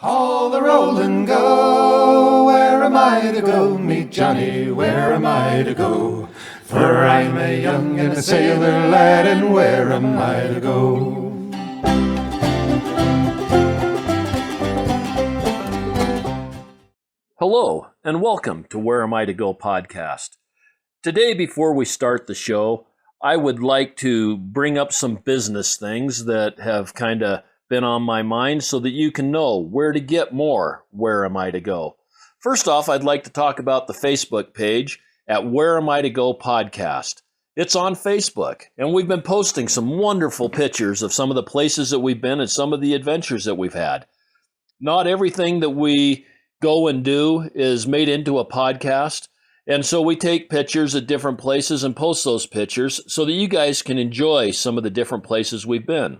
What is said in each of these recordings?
Haul the roll and go, where am I to go? Meet Johnny, where am I to go? For I'm a young and a sailor lad, and where am I to go? Hello, and welcome to Where Am I to Go podcast. Today, before we start the show, I would like to bring up some business things that have kind of been on my mind so that you can know where to get more Where Am I to Go. First off, I'd like to talk about the Facebook page at Where Am I to Go podcast. It's on Facebook, and we've been posting some wonderful pictures of some of the places that we've been and some of the adventures that we've had. Not everything that we go and do is made into a podcast, and so we take pictures at different places and post those pictures so that you guys can enjoy some of the different places we've been.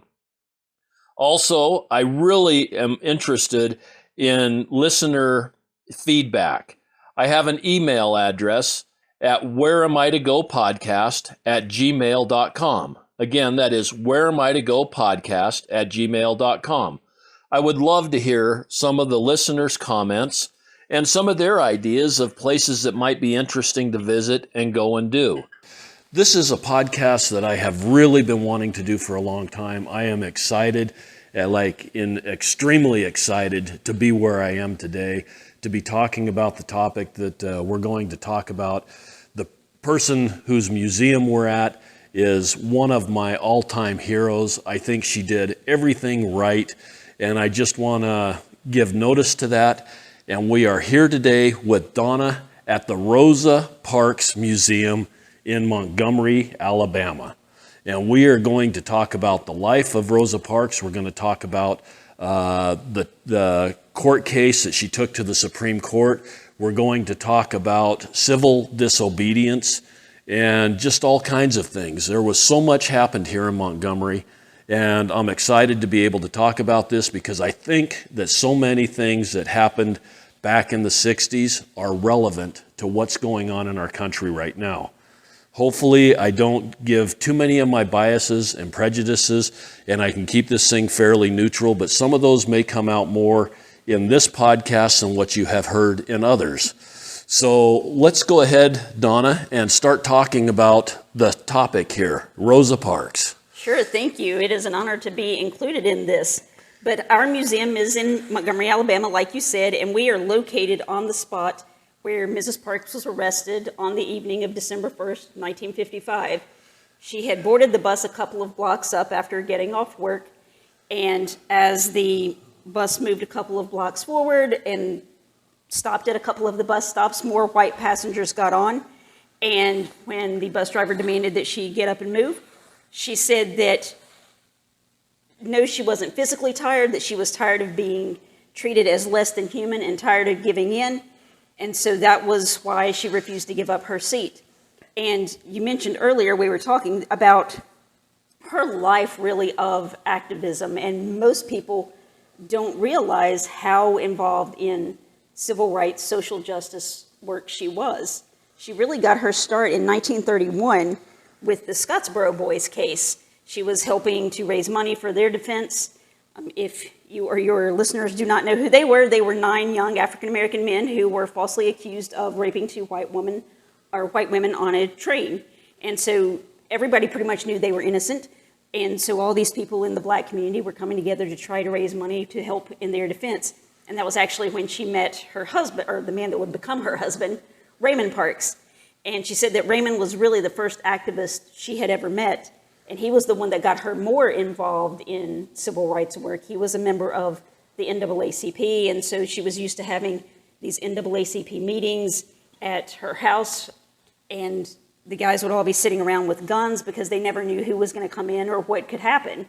Also, I really am interested in listener feedback. I have an email address at whereamiitogopodcast@gmail.com. Again, that is whereamiitogopodcast@gmail.com. I would love to hear some of the listeners' comments and some of their ideas of places that might be interesting to visit and go and do. This is a podcast that I have really been wanting to do for a long time. I am excited, extremely excited to be where I am today, to be talking about the topic that we're going to talk about. The person whose museum we're at is one of my all-time heroes. I think she did everything right, and I just want to give notice to that. And we are here today with Donna at the Rosa Parks Museum in Montgomery, Alabama. And we are going to talk about the life of Rosa Parks. We're going to talk about the court case that she took to the Supreme Court. We're going to talk about civil disobedience and just all kinds of things. There was so much happened here in Montgomery, and I'm excited to be able to talk about this because I think that so many things that happened back in the 60s are relevant to what's going on in our country right now. Hopefully, I don't give too many of my biases and prejudices, and I can keep this thing fairly neutral, but some of those may come out more in this podcast than what you have heard in others. So let's go ahead, Donna, and start talking about the topic here, Rosa Parks. Sure, thank you. It is an honor to be included in this. But our museum is in Montgomery, Alabama, like you said, and we are located on the spot where Mrs. Parks was arrested on the evening of December 1st, 1955. She had boarded the bus a couple of blocks up after getting off work, and as the bus moved a couple of blocks forward and stopped at a couple of the bus stops, more white passengers got on, and when the bus driver demanded that she get up and move, she said that no, she wasn't physically tired, that she was tired of being treated as less than human and tired of giving in. And so that was why she refused to give up her seat. And you mentioned earlier, we were talking about her life really of activism. And most people don't realize how involved in civil rights, social justice work she was. She really got her start in 1931 with the Scottsboro Boys case. She was helping to raise money for their defense. If you or your listeners do not know who they were 9 young African-American men who were falsely accused of raping 2 white women on a train. And so everybody pretty much knew they were innocent. And so all these people in the black community were coming together to try to raise money to help in their defense. And that was actually when she met her husband, or the man that would become her husband, Raymond Parks. And she said that Raymond was really the first activist she had ever met. And he was the one that got her more involved in civil rights work. He was a member of the NAACP, and so she was used to having these NAACP meetings at her house, and the guys would all be sitting around with guns because they never knew who was going to come in or what could happen.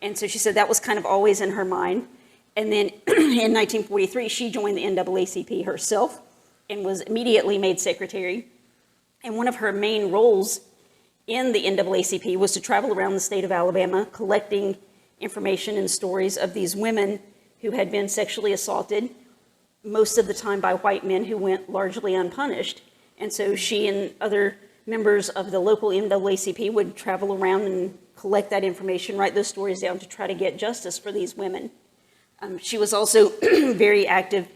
And so she said that was kind of always in her mind. And then in 1943, she joined the NAACP herself and was immediately made secretary. And one of her main roles in the NAACP was to travel around the state of Alabama collecting information and stories of these women who had been sexually assaulted, most of the time by white men who went largely unpunished. And so she and other members of the local NAACP would travel around and collect that information, write those stories down to try to get justice for these women. She was also very active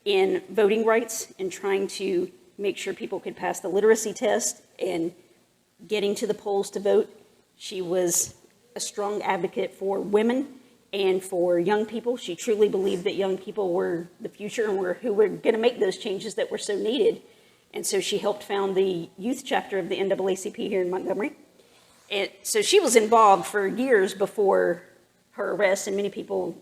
in voting rights and trying to make sure people could pass the literacy test and getting to the polls to vote. She was a strong advocate for women and for young people. She truly believed that young people were the future and were who were going to make those changes that were so needed. And so she helped found the youth chapter of the NAACP here in Montgomery. And so she was involved for years before her arrest, and many people,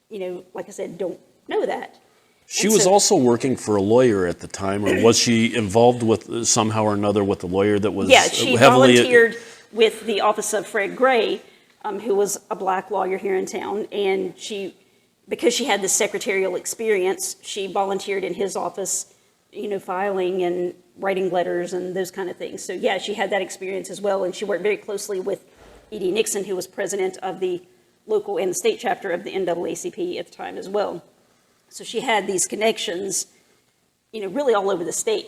like I said, don't know that. She was also working for a lawyer at the time, or was she involved with somehow or another with a lawyer that was she heavily volunteered with the office of Fred Gray, who was a black lawyer here in town, and because she had this secretarial experience, she volunteered in his office, filing and writing letters and those kind of things. So yeah, she had that experience as well, and she worked very closely with E.D. Nixon, who was president of the local and the state chapter of the NAACP at the time as well. So she had these connections, really all over the state.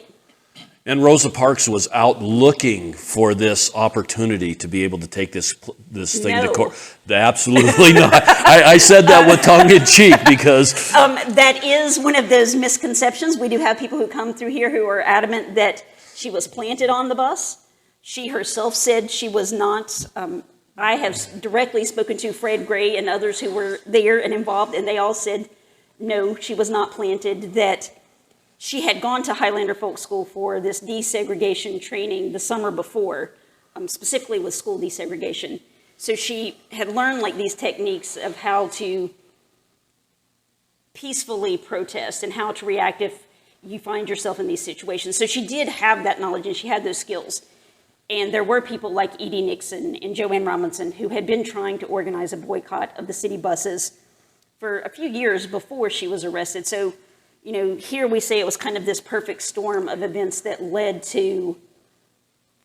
And Rosa Parks was out looking for this opportunity to be able to take this thing to court. Absolutely not. I said that with tongue in cheek because that is one of those misconceptions. We do have people who come through here who are adamant that she was planted on the bus. She herself said she was not. I have directly spoken to Fred Gray and others who were there and involved, and they all said, no, she was not planted, that she had gone to Highlander Folk School for this desegregation training the summer before, specifically with school desegregation. So she had learned these techniques of how to peacefully protest and how to react if you find yourself in these situations. So she did have that knowledge and she had those skills. And there were people like E.D. Nixon and Joanne Robinson who had been trying to organize a boycott of the city buses for a few years before she was arrested. So, here we say it was kind of this perfect storm of events that led to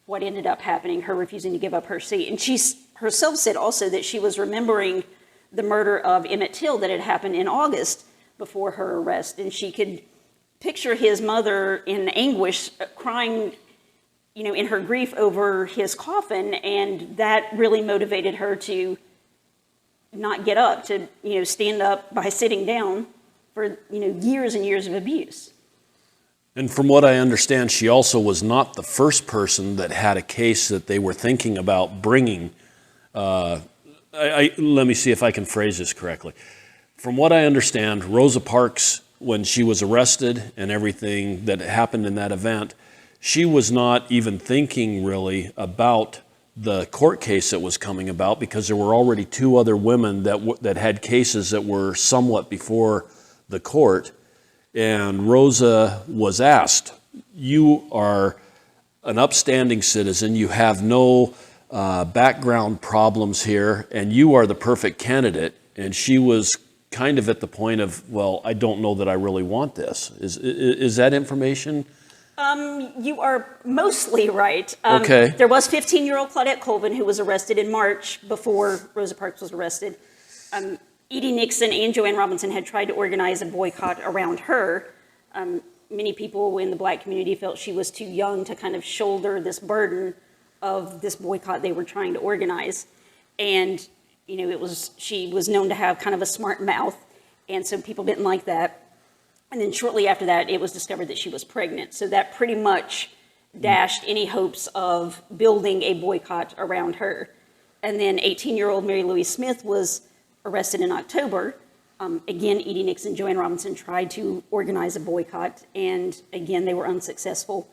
what ended up happening, her refusing to give up her seat. And she herself said also that she was remembering the murder of Emmett Till that had happened in August before her arrest. And she could picture his mother in anguish, crying, in her grief over his coffin. And that really motivated her to not get up, to, stand up by sitting down for, years and years of abuse. And from what I understand, she also was not the first person that had a case that they were thinking about bringing. Let me see if I can phrase this correctly. From what I understand, Rosa Parks, when she was arrested and everything that happened in that event, she was not even thinking really about the court case that was coming about because there were already two other women that had cases that were somewhat before the court. And Rosa was asked, you are an upstanding citizen, you have no background problems here, and you are the perfect candidate. And she was kind of at the point of, well, I don't know that I really want this. Is that information? You are mostly right. Okay. There was 15-year-old Claudette Colvin who was arrested in March before Rosa Parks was arrested. E.D. Nixon and Joanne Robinson had tried to organize a boycott around her. Many people in the black community felt she was too young to kind of shoulder this burden of this boycott they were trying to organize. And, she was known to have kind of a smart mouth, and so people didn't like that. And then shortly after that, it was discovered that she was pregnant. So that pretty much dashed any hopes of building a boycott around her. And then 18-year-old Mary Louise Smith was arrested in October. Again, E.D. Nixon, Joanne Robinson tried to organize a boycott, and again, they were unsuccessful.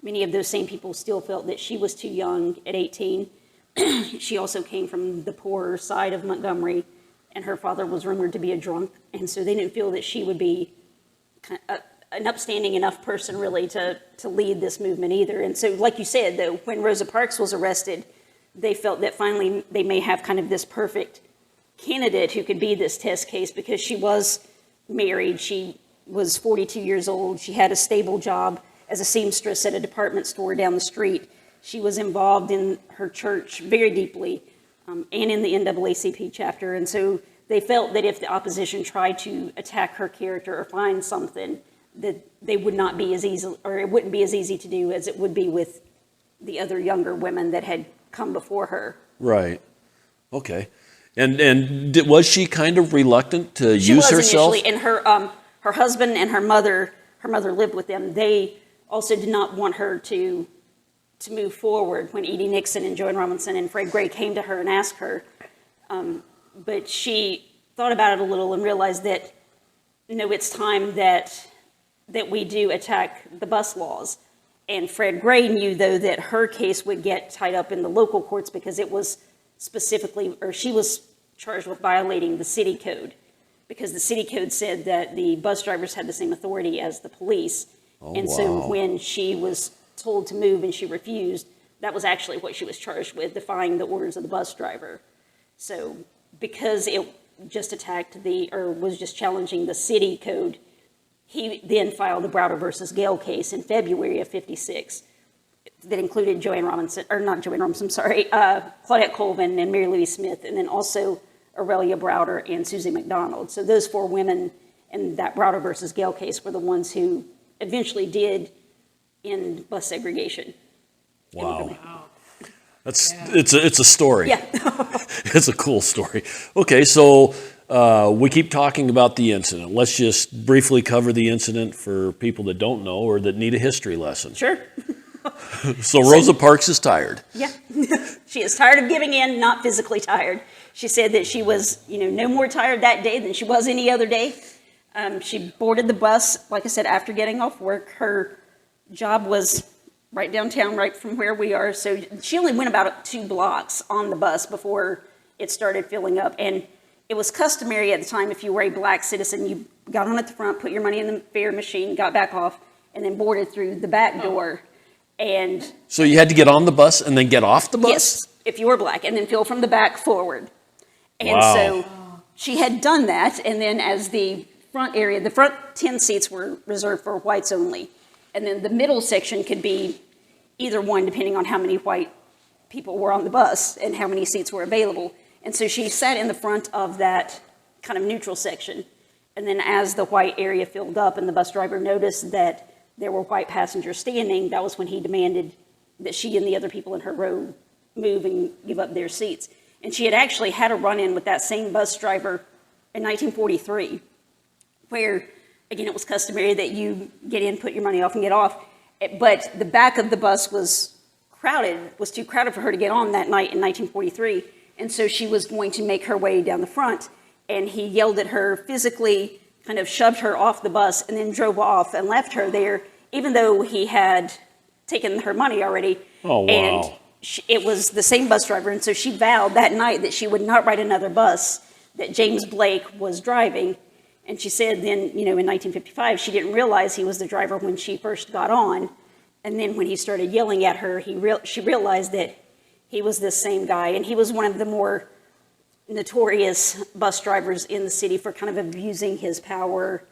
Many of those same people still felt that she was too young at 18. She also came from the poorer side of Montgomery, and her father was rumored to be a drunk, and so they didn't feel that she would be an upstanding enough person really to lead this movement either. And so, like you said, though, when Rosa Parks was arrested, they felt that finally they may have kind of this perfect candidate who could be this test case because she was married. She was 42 years old. She had a stable job as a seamstress at a department store down the street. She was involved in her church very deeply and in the NAACP chapter. And so they felt that if the opposition tried to attack her character or find something, that they would not be as easy, or it wouldn't be as easy to do as it would be with the other younger women that had come before her. Right. Okay. Was she kind of reluctant to She use was herself? initially, and her husband and her mother lived with them. They also did not want her to move forward when Edie Nixon and Joanne Robinson and Fred Gray came to her and asked her. But she thought about it a little and realized that, it's time that we do attack the bus laws. And Fred Gray knew, though, that her case would get tied up in the local courts because it was she was charged with violating the city code, because the city code said that the bus drivers had the same authority as the police. So when she was told to move and she refused, that was actually what she was charged with, defying the orders of the bus driver. So because it just was just challenging the city code, he then filed the Browder versus Gale case in February of '56 that included Claudette Colvin and Mary Louise Smith, and then also Aurelia Browder and Susie McDonald. So those 4 women in that Browder versus Gale case were the ones who eventually did end bus segregation. Wow. It's a story. Yeah. It's a cool story. Okay, so we keep talking about the incident. Let's just briefly cover the incident for people that don't know or that need a history lesson. Sure. So Rosa Parks is tired. Yeah. She is tired of giving in, not physically tired. She said that she was, no more tired that day than she was any other day. She boarded the bus, like I said, after getting off work. Her job was right downtown, right from where we are. So she only went about 2 blocks on the bus before it started filling up. And it was customary at the time, if you were a black citizen, you got on at the front, put your money in the fare machine, got back off, and then boarded through the back door. And so you had to get on the bus and then get off the bus? Yes, if you were black, and then fill from the back forward. And wow. So she had done that, and then as the front 10 seats were reserved for whites only. And then the middle section could be either one, depending on how many white people were on the bus and how many seats were available. And so she sat in the front of that kind of neutral section. And then as the white area filled up and the bus driver noticed that there were white passengers standing, that was when he demanded that she and the other people in her row move and give up their seats. And she had actually had a run-in with that same bus driver in 1943, where, again, it was customary that you get in, put your money off, and get off. But the back of the bus was too crowded for her to get on that night in 1943. And so she was going to make her way down the front, and he yelled at her, physically kind of shoved her off the bus, and then drove off and left her there, even though he had taken her money already. Oh, wow. And it was the same bus driver, and so she vowed that night that she would not ride another bus that James Blake was driving. And she said then, in 1955, she didn't realize he was the driver when she first got on. And then when he started yelling at her, she realized that he was this same guy. And he was one of the more notorious bus drivers in the city for kind of abusing his power.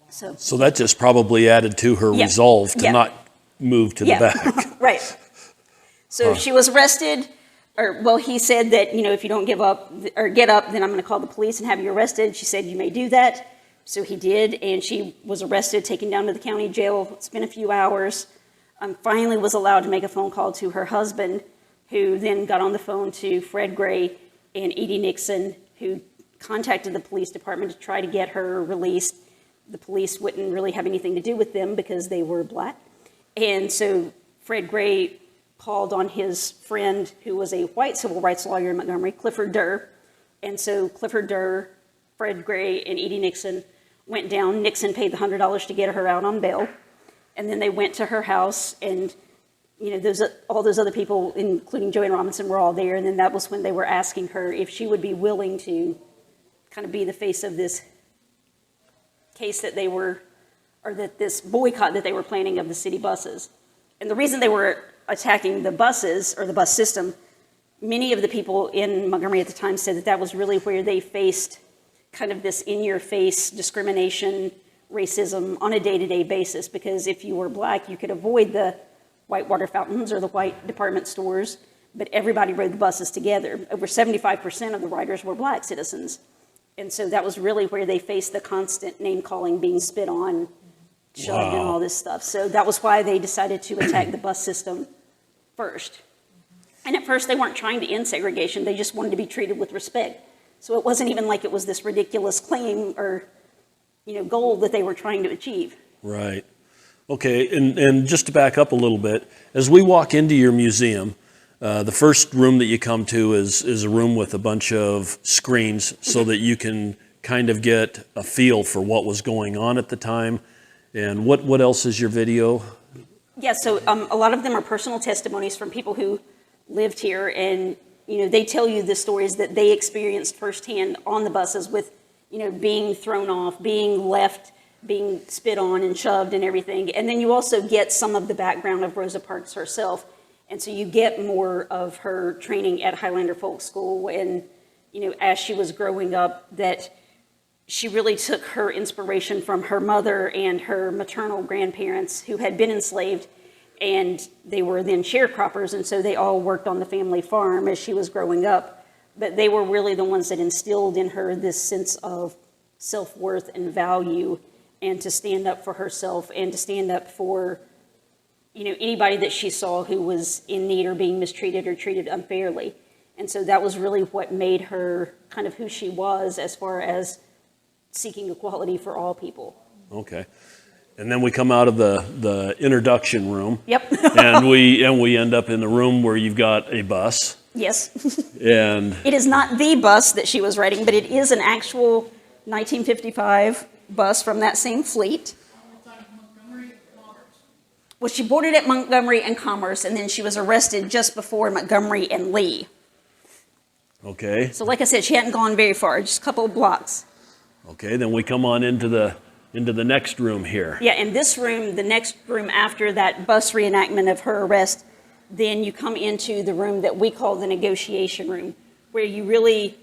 So that just probably added to her resolve to not move to the back. Right. So she was arrested. He said that, if you don't give up or get up, then I'm going to call the police and have you arrested. She said, you may do that. So he did, and she was arrested, taken down to the county jail, spent a few hours, finally was allowed to make a phone call to her husband, who then got on the phone to Fred Gray and Edie Nixon, who contacted the police department to try to get her released. The police wouldn't really have anything to do with them because they were black. And so Fred Gray called on his friend, who was a white civil rights lawyer in Montgomery, Clifford Durr. And so Clifford Durr, Fred Gray, and Edie Nixon went down. Nixon paid the $100 to get her out on bail. And then they went to her house, and all those other people, including Joanne Robinson, were all there. And then that was when they were asking her if she would be willing to kind of be the face of this case this boycott that they were planning of the city buses. And the reason they were attacking the buses or the bus system, many of the people in Montgomery at the time said that was really where they faced kind of this in-your-face discrimination, racism on a day-to-day basis, because if you were black, you could avoid the white water fountains or the white department stores, but everybody rode the buses together. Over 75% of the riders were black citizens. And so that was really where they faced the constant name-calling, being spit on, shoved, and all this stuff. So that was why they decided to attack the bus system first. And at first they weren't trying to end segregation, they just wanted to be treated with respect. So it wasn't even like it was this ridiculous claim or, goal that they were trying to achieve. Right. Okay, and just to back up a little bit, as we walk into your museum, the first room that you come to is a room with a bunch of screens so that you can kind of get a feel for what was going on at the time. And what else is your video? Yeah, so a lot of them are personal testimonies from people who lived here, and they tell you the stories that they experienced firsthand on the buses with being thrown off, being left, being spit on and shoved and everything. And then you also get some of the background of Rosa Parks herself. And so you get more of her training at Highlander Folk School and, as she was growing up, that she really took her inspiration from her mother and her maternal grandparents who had been enslaved, and they were then sharecroppers, and so they all worked on the family farm as she was growing up. But they were really the ones that instilled in her this sense of self-worth and value, and to stand up for herself and to stand up for, anybody that she saw who was in need or being mistreated or treated unfairly. And so that was really what made her kind of who she was as far as seeking equality for all people. Okay. And then we come out of the introduction room. Yep. and we end up in the room where you've got a bus. Yes. And it is not the bus that she was riding, but it is an actual 1955 bus from that same fleet. Well, she boarded at Montgomery and Commerce, and then she was arrested just before Montgomery and Lee. Okay. So like I said, she hadn't gone very far, just a couple of blocks. Okay, then we come on into the next room here. Yeah, in this room, the next room after that bus reenactment of her arrest, then you come into the room that we call the negotiation room, where you really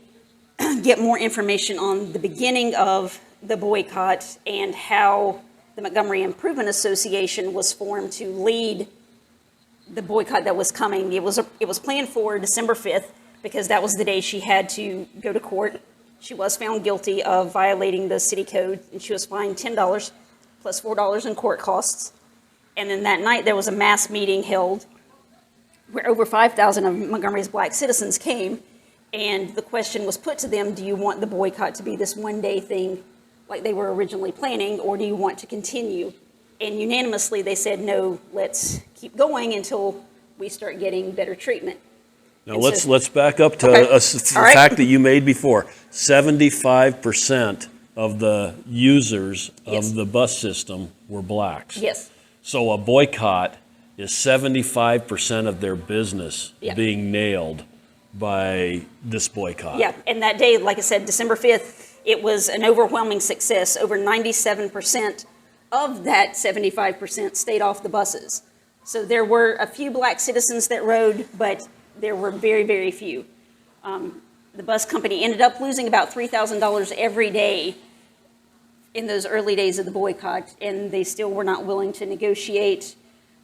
get more information on the beginning of the boycott and how the Montgomery Improvement Association was formed to lead the boycott that was coming. It was planned for December 5th because that was the day she had to go to court. She was found guilty of violating the city code, and she was fined $10 plus $4 in court costs. And then that night there was a mass meeting held where over 5,000 of Montgomery's black citizens came, and the question was put to them, do you want the boycott to be this one-day thing like they were originally planning, or do you want to continue? And unanimously they said, no, let's keep going until we start getting better treatment. Now let's back up to a fact that you made before. 75% of the users of the bus system were blacks. Yes. So a boycott is 75% of their business being nailed by this boycott. Yeah, and that day, like I said, December 5th, it was an overwhelming success. Over 97% of that 75% stayed off the buses. So there were a few black citizens that rode, but there were very, very few. The bus company ended up losing about $3,000 every day in those early days of the boycott, and they still were not willing to negotiate.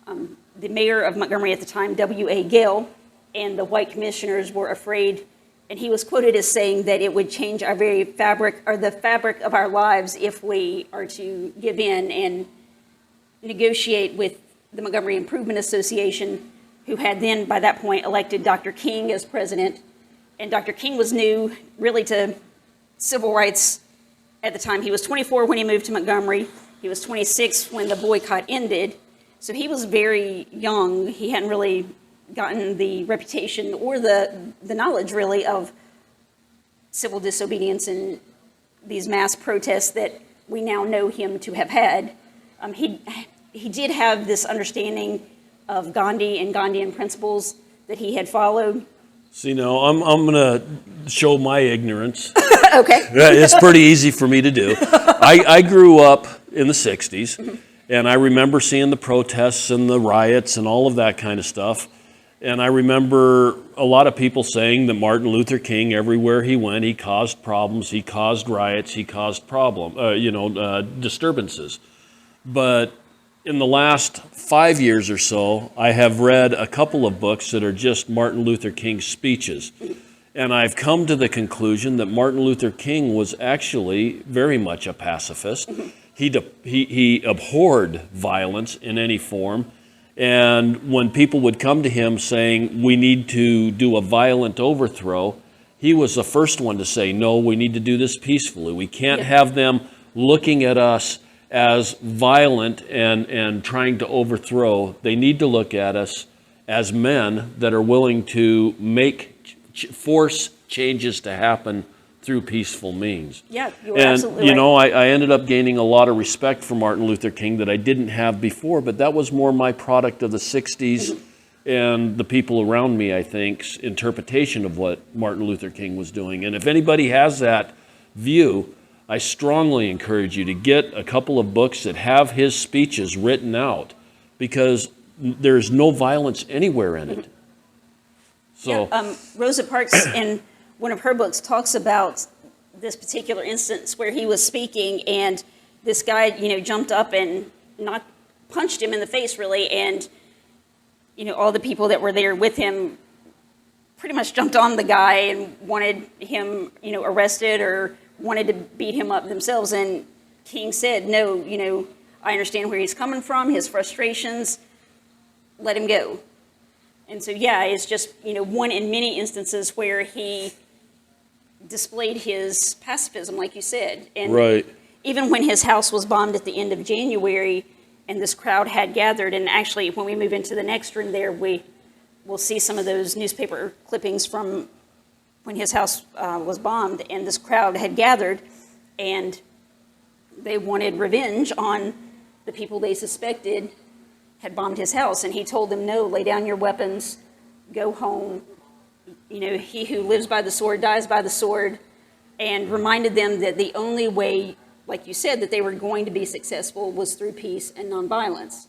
The mayor of Montgomery at the time, W.A. Gale, and the white commissioners were afraid, and he was quoted as saying that it would change our very fabric, or the fabric of our lives, if we are to give in and negotiate with the Montgomery Improvement Association, who had then, by that point, elected Dr. King as president. And Dr. King was new, really, to civil rights at the time. He was 24 when he moved to Montgomery. He was 26 when the boycott ended. So he was very young. He hadn't really gotten the reputation or the knowledge, really, of civil disobedience and these mass protests that we now know him to have had. He did have this understanding of Gandhi and Gandhian principles that he had followed. See, now I'm going to show my ignorance. Okay. It's pretty easy for me to do. I grew up in the 60s, and I remember seeing the protests and the riots and all of that kind of stuff. And I remember a lot of people saying that Martin Luther King, everywhere he went, he caused problems, he caused riots, he caused disturbances. But in the last 5 years or so, I have read a couple of books that are just Martin Luther King's speeches. And I've come to the conclusion that Martin Luther King was actually very much a pacifist. He abhorred violence in any form. And when people would come to him saying, we need to do a violent overthrow, he was the first one to say, no, we need to do this peacefully. We can't have them looking at us as violent and trying to overthrow. They need to look at us as men that are willing to force changes to happen through peaceful means. Yeah, you're absolutely And, right. I ended up gaining a lot of respect for Martin Luther King that I didn't have before, but that was more my product of the 60s and the people around me, I think's interpretation of what Martin Luther King was doing. And if anybody has that view, I strongly encourage you to get a couple of books that have his speeches written out, because there's no violence anywhere in it. So, Rosa Parks, in one of her books, talks about this particular instance where he was speaking and this guy, jumped up and punched him in the face, really, and, all the people that were there with him pretty much jumped on the guy and wanted him, arrested or wanted to beat him up themselves. And King said, no, I understand where he's coming from, his frustrations, let him go. And so, yeah, it's just, one in many instances where he displayed his pacifism, like you said. And right. even when his house was bombed at the end of January and this crowd had gathered, and actually when we move into the next room there, we'll see some of those newspaper clippings from when his house was bombed, and this crowd had gathered and they wanted revenge on the people they suspected had bombed his house. And he told them, no, lay down your weapons, go home. He who lives by the sword dies by the sword, and reminded them that the only way, like you said, that they were going to be successful was through peace and nonviolence.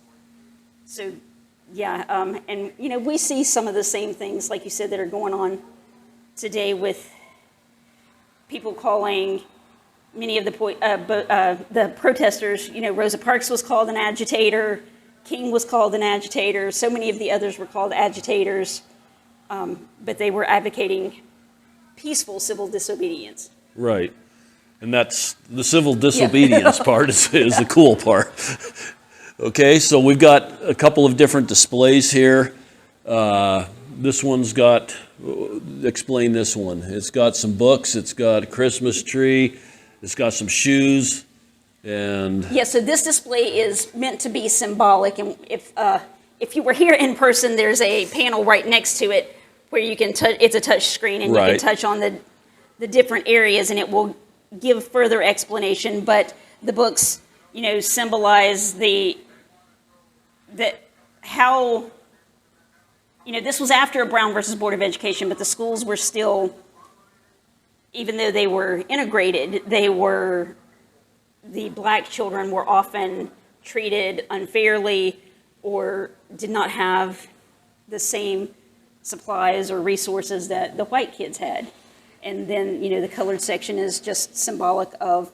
So, yeah, and, we see some of the same things, like you said, that are going on today with people calling many of the protesters, Rosa Parks was called an agitator, King was called an agitator, so many of the others were called agitators, but they were advocating peaceful civil disobedience. Right. And that's the civil disobedience part is the cool part. Okay, so we've got a couple of different displays here. This one's got, explain this one. It's got some books, it's got a Christmas tree, it's got some shoes, and... Yeah, so this display is meant to be symbolic, and if you were here in person, there's a panel right next to it where you can touch, it's a touch screen, and right. You can touch on the different areas, and it will give further explanation, but the books, symbolize how, this was after Brown versus Board of Education, but the schools were still, even though they were integrated, the black children were often treated unfairly or did not have the same supplies or resources that the white kids had. And then, the colored section is just symbolic of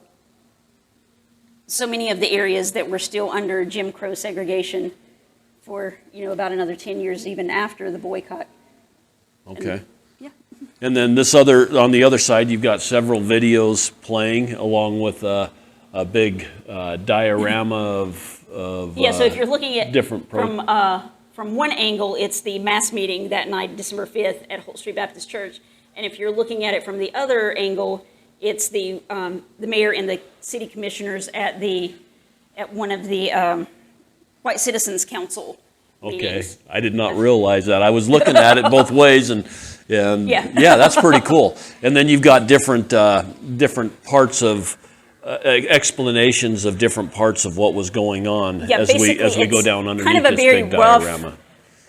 so many of the areas that were still under Jim Crow segregation for, about another 10 years, even after the boycott. Okay. Yeah. And then on the other side, you've got several videos playing along with a big diorama of Yeah, so if you're looking at different from one angle, it's the mass meeting that night, December 5th, at Holt Street Baptist Church. And if you're looking at it from the other angle, it's the mayor and the city commissioners at one of the White Citizens Council meetings. I did not realize that. I was looking at it both ways, and Yeah. that's pretty cool. And then you've got different parts of explanations of different parts of what was going on as we go down underneath kind of a this very big diorama. rough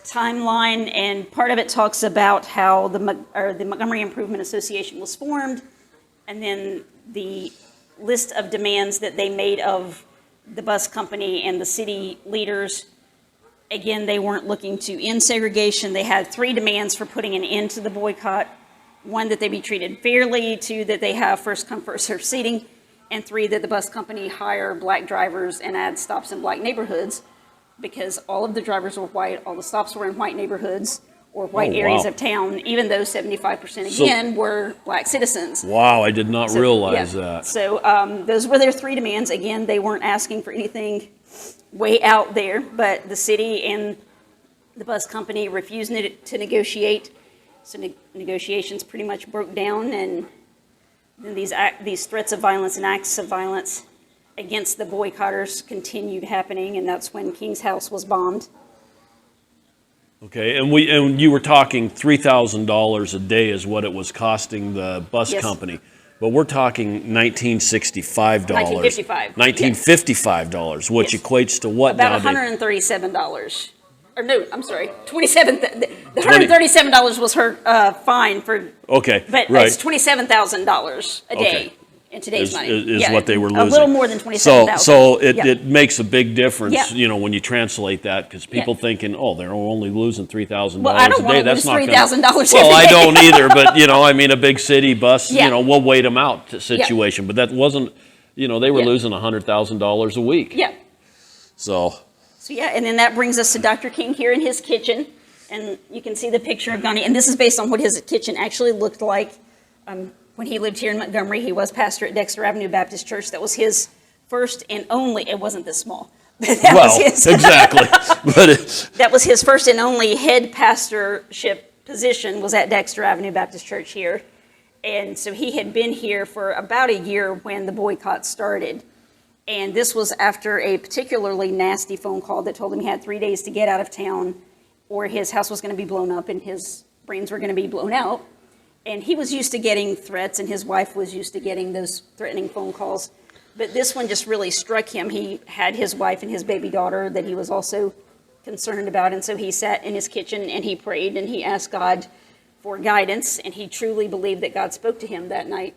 timeline, and part of it talks about how the Montgomery Improvement Association was formed, and then the list of demands that they made of the bus company and the city leaders. Again, they weren't looking to end segregation. They had 3 demands for putting an end to the boycott. 1, that they be treated fairly. 2, that they have first come, first served seating. And 3, that the bus company hire black drivers and add stops in black neighborhoods, because all of the drivers were white, all the stops were in white neighborhoods or white areas of town, even though 75% again were black citizens. Wow, I did not realize that. So those were their 3 demands. Again, they weren't asking for anything way out there, but the city and The bus company refused to negotiate, so negotiations pretty much broke down, and then these threats of violence and acts of violence against the boycotters continued happening, and that's when King's house was bombed. Okay, and you were talking $3,000 a day is what it was costing the bus Yes. company, but we're talking $1965. 1955. $1955, which Yes. equates to what About nowadays? $137. Or no, I'm sorry, 27. The $137 was her fine for. Okay, But right. it's $27,000 a day Okay. in today's money. Is Yeah, what they were losing. A little more than 27,000. So it, Yeah. it makes a big difference, Yeah. you know, when you translate that, because people thinking, oh, they're only losing $3,000 Well, I don't a wanna day. That's lose not gonna- $3,000 Well, I every day. don't either, but you know, I mean, a big city bus, Yeah. you know, we'll wait them out situation, but that wasn't, you know, they were Yeah. losing $100,000 a week. Yeah. So, So yeah, and then that brings us to Dr. King here in his kitchen, and you can see the picture of Gunny, and this is based on what his kitchen actually looked like. When he lived here in Montgomery, he was pastor at Dexter Avenue Baptist Church. That was his first and only, it wasn't this small, but that was his. exactly. But That was his first and only head pastorship position, was at Dexter Avenue Baptist Church here. And so he had been here for about a year when the boycott started. And this was after a particularly nasty phone call that told him he had 3 days to get out of town or his house was going to be blown up and his brains were going to be blown out. And he was used to getting threats, and his wife was used to getting those threatening phone calls. But this one just really struck him. He had his wife and his baby daughter that he was also concerned about. And so he sat in his kitchen and he prayed and he asked God for guidance. And he truly believed that God spoke to him that night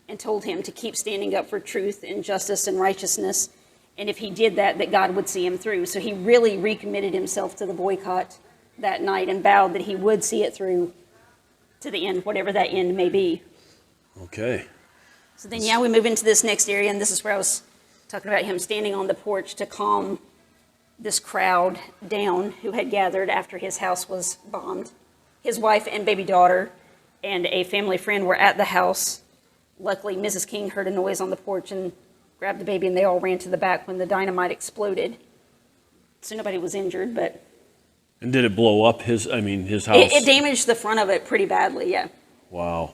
and told him to keep standing up for truth and justice and righteousness. And if he did that, that God would see him through. So he really recommitted himself to the boycott that night and vowed that he would see it through to the end, whatever that end may be. okay. So then, yeah, we move into this next area, and this is where I was talking about him standing on the porch to calm this crowd down who had gathered after his house was bombed. His wife and baby daughter and a family friend were at the house. Luckily, Mrs. King heard a noise on the porch and grabbed the baby, and they all ran to the back when the dynamite exploded. So nobody was injured, but And did it blow up his house? it damaged the front of it pretty badly, yeah. Wow.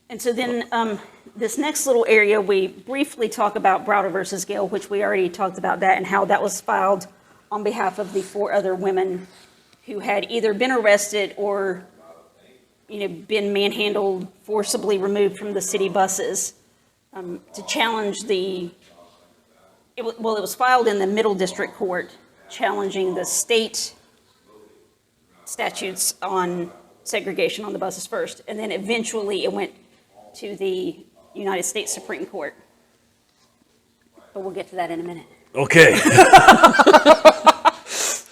And so then this next little area, we briefly talk about Browder versus Gale, which we already talked about that and how that was filed on behalf of the 4 other women who had either been arrested or, been manhandled, forcibly removed from the city buses to challenge it was filed in the Middle District Court challenging the state statutes on segregation on the buses first, and then eventually it went to the United States Supreme Court. But we'll get to that in a minute. Okay.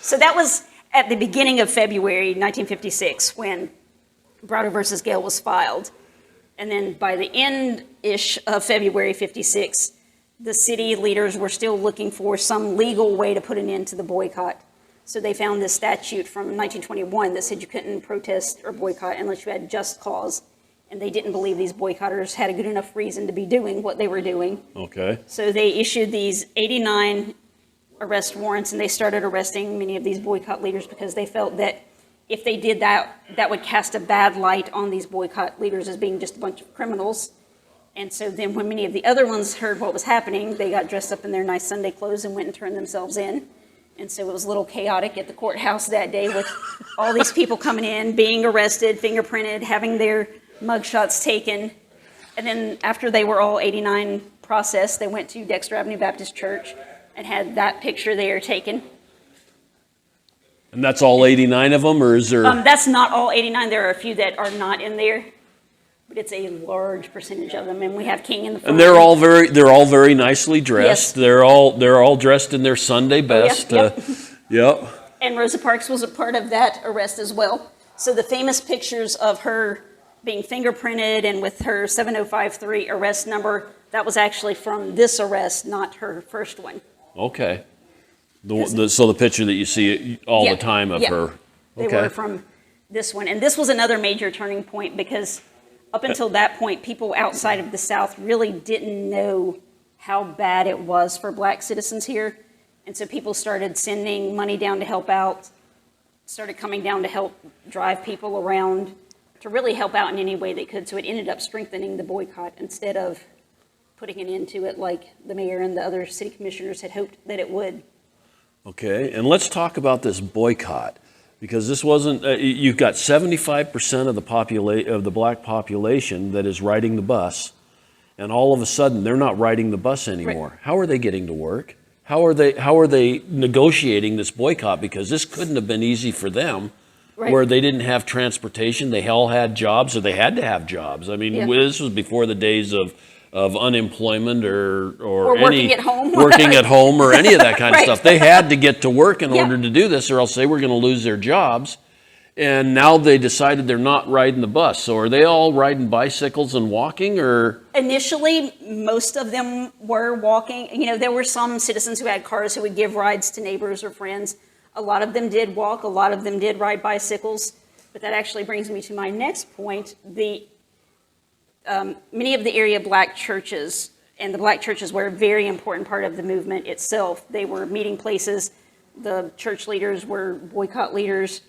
So that was at the beginning of February 1956 when Browder versus Gale was filed. And then by the end-ish of February 56, the city leaders were still looking for some legal way to put an end to the boycott. So they found this statute from 1921 that said you couldn't protest or boycott unless you had just cause. And they didn't believe these boycotters had a good enough reason to be doing what they were doing. Okay. So they issued these 89 arrest warrants, and they started arresting many of these boycott leaders because they felt that if they did that, that would cast a bad light on these boycott leaders as being just a bunch of criminals. And so then when many of the other ones heard what was happening, they got dressed up in their nice Sunday clothes and went and turned themselves in. And so it was a little chaotic at the courthouse that day with all these people coming in, being arrested, fingerprinted, having their mugshots taken. And then after they were all 89 processed, they went to Dexter Avenue Baptist Church and had that picture there taken. And that's all 89 of them, or is there? That's not all 89. There are a few that are not in there, but it's a large percentage of them. And we have King in the front. And they're all very nicely dressed. Yes. They're all dressed in their Sunday best. Yep. Yep. And Rosa Parks was a part of that arrest as well. So the famous pictures of her being fingerprinted and with her 7053 arrest number, that was actually from this arrest, not her first one. Okay. So the picture that you see all the time of her. They were from this one. And this was another major turning point because up until that point, people outside of the South really didn't know how bad it was for black citizens here. And so people started sending money down to help out. started coming down to help drive people around, to really help out in any way they could. So it ended up strengthening the boycott instead of putting an end to it like the mayor and the other city commissioners had hoped that it would. Okay, and let's talk about this boycott, because this wasn't, you've got 75% of the black population that is riding the bus, and all of a sudden they're not riding the bus anymore. Right. How are they getting to work? How are they negotiating this boycott? Because this couldn't have been easy for them, Right. where they didn't have transportation, they all had jobs, or they had to have jobs. I mean, Yeah. this was before the days of unemployment or working at home. working at home or any of that kind of Right. stuff. They had to get to work in Yeah. order to do this, or else they were going to lose their jobs. And now they decided they're not riding the bus. So are they all riding bicycles and walking, or? Initially, most of them were walking. You know, there were some citizens who had cars who would give rides to neighbors or friends. A lot of them did walk. A lot of them did ride bicycles. But that actually brings me to my next point. Many of the area black churches, and the black churches were a very important part of the movement itself. They were meeting places. The church leaders were boycott leaders.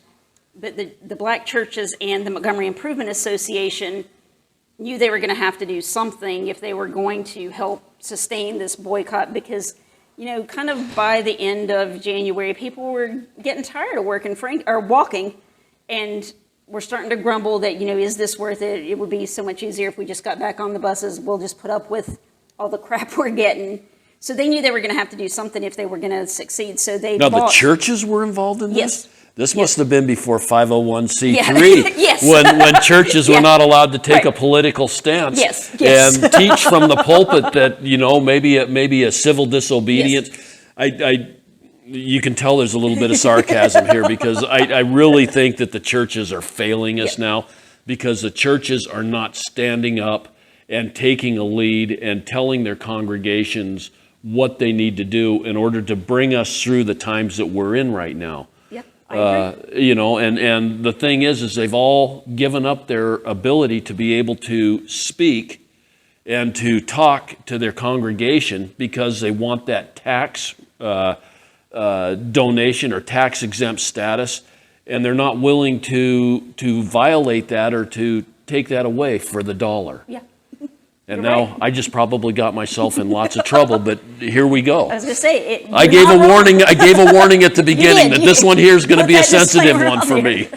But the black churches and the Montgomery Improvement Association knew they were going to have to do something if they were going to help sustain this boycott, because, you know, kind of by the end of January, people were getting tired of walking, and were starting to grumble that, you know, is this worth it? It would be so much easier if we just got back on the buses. We'll just put up with all the crap we're getting. So they knew they were going to have to do something if they were going to succeed. So they Now the churches were involved in this? Yes. This must have been before 501c3, Yes. when churches were Yeah. not allowed to take Right. a political stance Yes. Yes. and teach from the pulpit that, you know, maybe a civil disobedience. You can tell there's a little bit of sarcasm here, because I really think that the churches are failing us now, because the churches are not standing up and taking a lead and telling their congregations what they need to do in order to bring us through the times that we're in right now. I agree. You know, and the thing is they've all given up their ability to be able to speak and to talk to their congregation, because they want that tax donation or tax exempt status, and they're not willing to violate that or to take that away for the dollar. Yeah. And You're now right. I just probably got myself in lots of trouble, but here we go. I was going to say, I gave a warning. I gave a warning at the beginning did. that this one here is going to Put be a that sensitive disclaimer one out for there. me.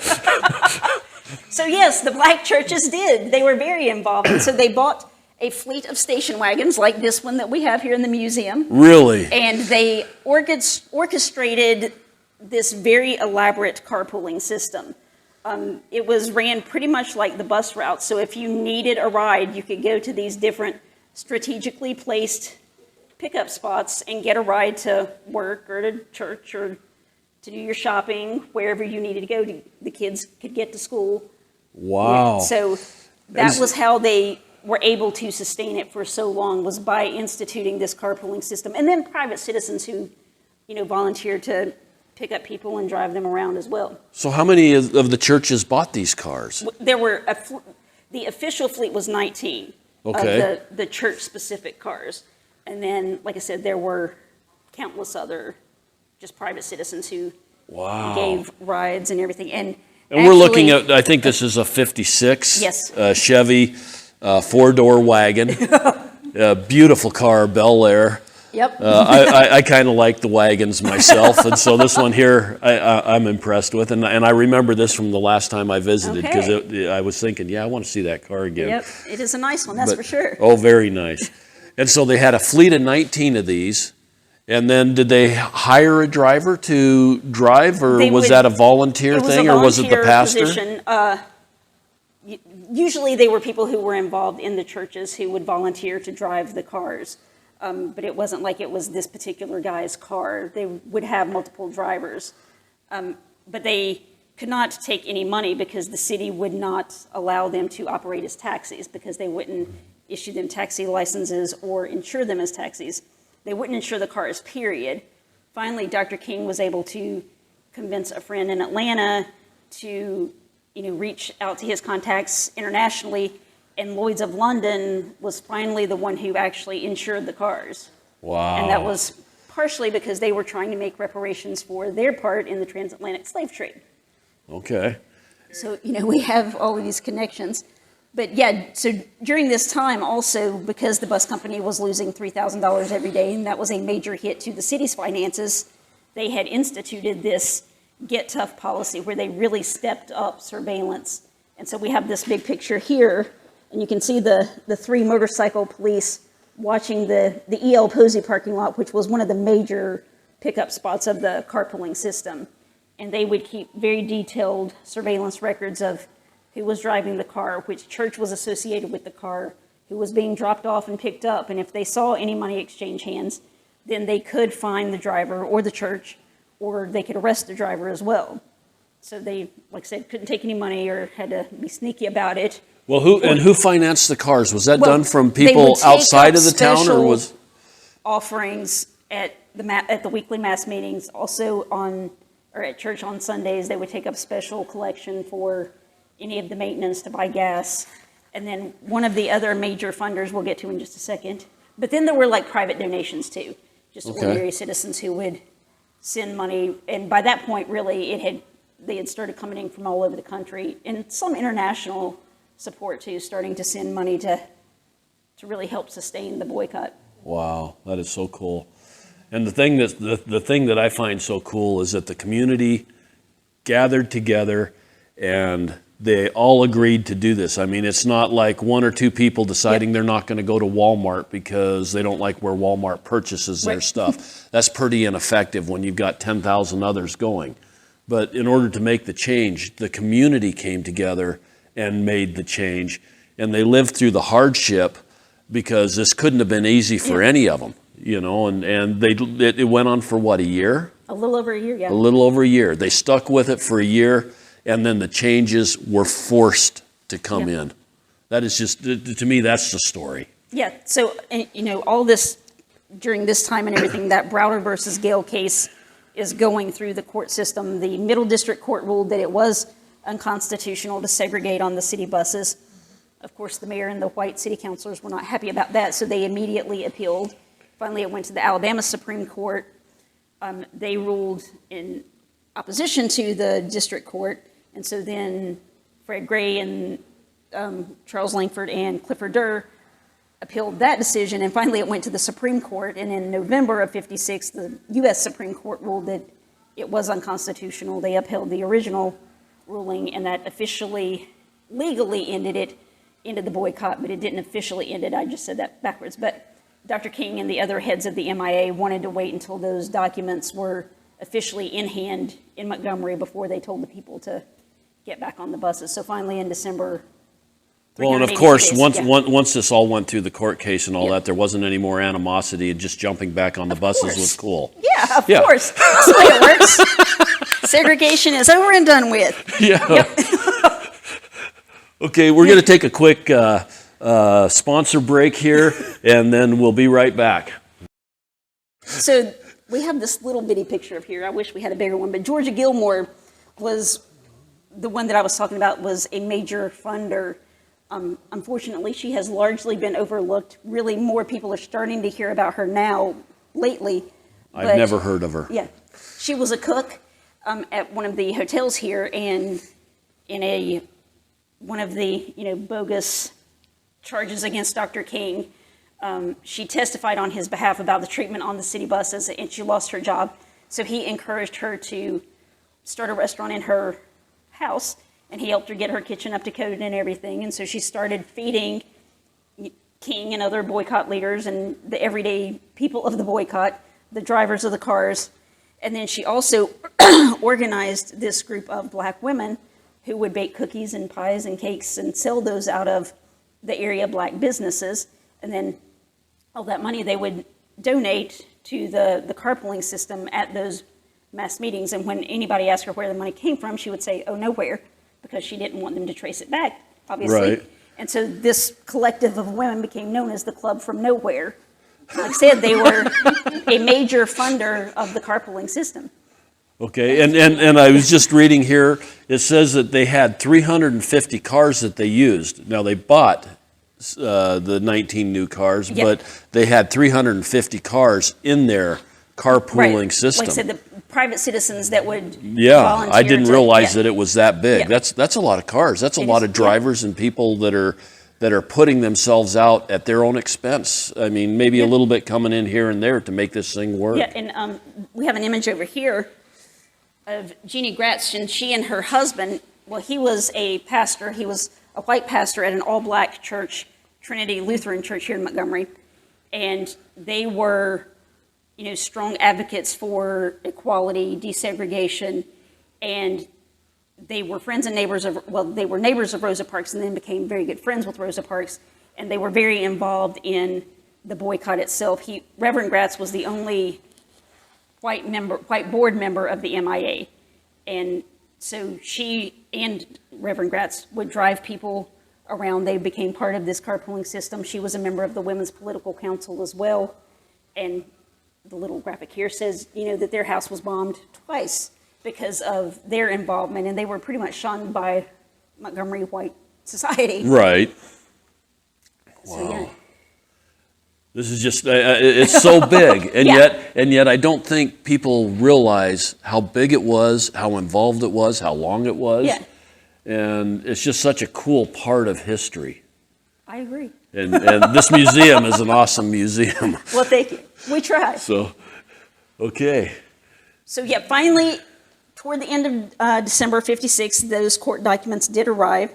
So yes, the black churches did. They were very involved. And so they bought a fleet of station wagons like this one that we have here in the museum. Really? And they orchestrated this very elaborate carpooling system. It was ran pretty much like the bus route. So if you needed a ride, you could go to these different strategically placed pickup spots and get a ride to work or to church or to do your shopping, wherever you needed to go. The kids could get to school. Wow. So that was how they were able to sustain it for so long, was by instituting this carpooling system. And then private citizens who, you know, volunteered to pick up people and drive them around as well. So how many of the churches bought these cars? There were, the official fleet was 19 Okay. of the church-specific cars. And then, like I said, there were countless other just private citizens who gave rides and everything. And we're looking at, I think this is a 56 Yes. Chevy four-door wagon. Beautiful car, Bel Air. Yep. I kind of like the wagons myself, and so this one here I'm impressed with, and I remember this from the last time I visited, because I was thinking, I want to see that car again. Yep, it is a nice one, that's for sure. Oh, very nice. And so they had a fleet of 19 of these, and then did they hire a driver to drive, or was that a volunteer thing, or was it the pastor? Position. Usually they were people who were involved in the churches who would volunteer to drive the cars. But it wasn't like it was this particular guy's car. They would have multiple drivers. But they could not take any money, because the city would not allow them to operate as taxis, because they wouldn't issue them taxi licenses or insure them as taxis. They wouldn't insure the cars, period. Finally, Dr. King was able to convince a friend in Atlanta to, reach out to his contacts internationally, and Lloyd's of London was finally the one who actually insured the cars. Wow. And that was partially because they were trying to make reparations for their part in the transatlantic slave trade. Okay. So, we have all of these connections. But yeah, so during this time also, because the bus company was losing $3,000 every day, and that was a major hit to the city's finances, they had instituted this get tough policy where they really stepped up surveillance. And so we have this big picture here, and you can see the 3 motorcycle police watching the E.L. Posey parking lot, which was one of the major pickup spots of the carpooling system. And they would keep very detailed surveillance records of who was driving the car, which church was associated with the car, who was being dropped off and picked up. And if they saw any money exchange hands, then they could find the driver or the church, or they could arrest the driver as well. So they, like I said, couldn't take any money or had to be sneaky about it. Well, who financed the cars? Was that Well, done from they people would take outside up of the town, or special was? offerings at the weekly mass meetings, also at church on Sundays. They would take up special collection for any of the maintenance to buy gas. And then one of the other major funders we'll get to in just a second. But then there were like private donations too, just ordinary citizens who would send money. And by that point, really, they had started coming in from all over the country, and some international support too, starting to send money to really help sustain the boycott. Wow, that is so cool. And the thing that I find so cool is that the community gathered together and they all agreed to do this. I mean, it's not like 1 or 2 people deciding they're not going to go to Walmart because they don't like where Walmart purchases their stuff. That's pretty ineffective when you've got 10,000 others going. But in order to make the change, the community came together and made the change. And they lived through the hardship because this couldn't have been easy for any of them, and it went on for what, a year? A little over a year, yeah. A little over a year. They stuck with it for a year, and then the changes were forced to come in. That is just, to me, that's the story. Yeah, so, all this, during this time and everything, that Browder versus Gale case is going through the court system. The Middle District Court ruled that it was unconstitutional to segregate on the city buses. Of course, the mayor and the white city councilors were not happy about that, so they immediately appealed. Finally, it went to the Alabama Supreme Court. They ruled in opposition to the district court, and so then Fred Gray and Charles Langford and Clifford Durr appealed that decision, and finally it went to the Supreme Court, and in November of '56, the U.S. Supreme Court ruled that it was unconstitutional. They upheld the original ruling, and that officially, legally ended the boycott, but it didn't officially end it. I just said that backwards. But Dr. King and the other heads of the MIA wanted to wait until those documents were officially in hand in Montgomery before they told the people to get back on the buses. So finally in December, well, and of course, once this all went through the court case and all that, there wasn't any more animosity, and just jumping back on the buses was cool. Yeah, of course. That's the way it works. Segregation is over and done with. Yeah. Yep. Okay, we're going to take a quick sponsor break here, and then we'll be right back. So we have this little bitty picture up here. I wish we had a bigger one, but Georgia Gilmore was the one that I was talking about, was a major funder. Unfortunately, she has largely been overlooked. Really, more people are starting to hear about her now, lately. I've never heard of her. Yeah. She was a cook at one of the hotels here, and in one of the bogus charges against Dr. King, she testified on his behalf about the treatment on the city buses, and she lost her job. So he encouraged her to start a restaurant in her house, and he helped her get her kitchen up to code and everything. And so she started feeding King and other boycott leaders and the everyday people of the boycott, the drivers of the cars. And then she also organized this group of black women who would bake cookies and pies and cakes and sell those out of the area black businesses. And then all that money they would donate to the carpooling system at those mass meetings. And when anybody asked her where the money came from, she would say, oh, nowhere, because she didn't want them to trace it back, obviously. Right. And so this collective of women became known as the Club from Nowhere. Like I said, they were a major funder of the carpooling system. Okay, and I was just reading here, it says that they had 350 cars that they used. Now, they bought the 19 new cars, but they had 350 cars in their carpooling system. Like I said, private citizens that would Yeah, volunteer I didn't to- realize yeah. that it was that big. Yeah. That's a lot of cars. That's a It lot is, of drivers and people that are putting themselves out at their own expense. I mean, maybe a little bit coming in here and there to make this thing work. Yeah, and we have an image over here of Jeannie Gratz, and she and her husband, well, he was a pastor. He was a white pastor at an all-black church, Trinity Lutheran Church here in Montgomery, and they were, strong advocates for equality, desegregation, and they were friends and neighbors they were neighbors of Rosa Parks and then became very good friends with Rosa Parks, and they were very involved in the boycott itself. Reverend Gratz was the only white board member of the MIA, and so she and Reverend Gratz would drive people around. They became part of this carpooling system. She was a member of the Women's Political Council as well, and the little graphic here says, that their house was bombed twice because of their involvement, and they were pretty much shunned by Montgomery white society. Right. So, Wow. yeah. This is just, it's so big. And yet I don't think people realize how big it was, how involved it was, how long it was. Yeah. And it's just such a cool part of history. I agree. And this museum is an awesome museum. Well, thank you. We try. So, okay. So yeah, finally, toward the end of December '56, those court documents did arrive,